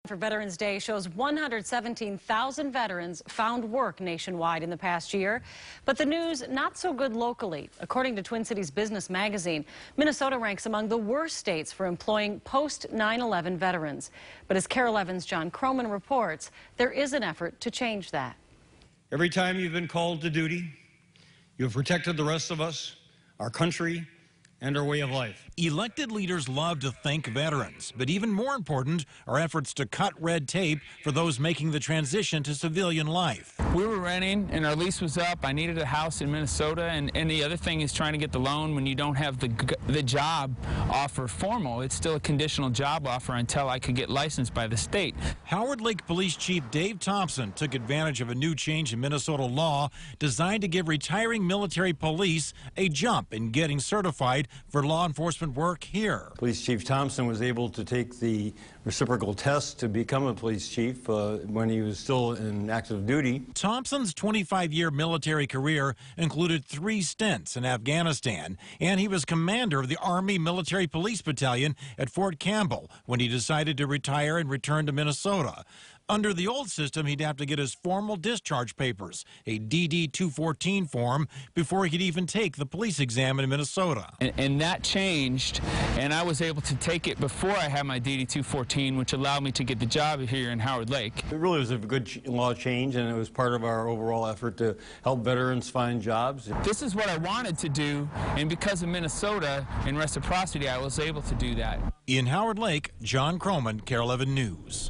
For Veterans Day shows 117,000 veterans found work nationwide in the past year. But the news not so good locally. According to Twin Cities Business Magazine, Minnesota ranks among the worst states for employing post-9/11 veterans. But as KARE 11's John Croman reports, there is an effort to change that. Every time you've been called to duty, you have protected the rest of us, our country, and our way of life. Elected leaders love to thank veterans, but even more important are efforts to cut red tape for those making the transition to civilian life. We were renting and our lease was up. I needed a house in Minnesota, and the other thing is trying to get the loan when you don't have the job offer formal. It's still a conditional job offer until I could get licensed by the state. Howard Lake Police Chief Dave Thompson took advantage of a new change in Minnesota law designed to give retiring military police a jump in getting certified for law enforcement work here. Police Chief Thompson was able to take the reciprocal test to become a police chief when he was still in active duty. Thompson's 25-year military career included 3 stints in Afghanistan, and he was commander of the Army Military Police Battalion at Fort Campbell when he decided to retire and return to Minnesota. Under the old system, he'd have to get his formal discharge papers, a DD-214 form, before he could even take the police exam in Minnesota. And that changed, and I was able to take it before I had my DD-214, which allowed me to get the job here in Howard Lake. It really was a good law change, and it was part of our overall effort to help veterans find jobs. This is what I wanted to do, and because of Minnesota and reciprocity, I was able to do that. In Howard Lake, John Croman, KARE 11 News.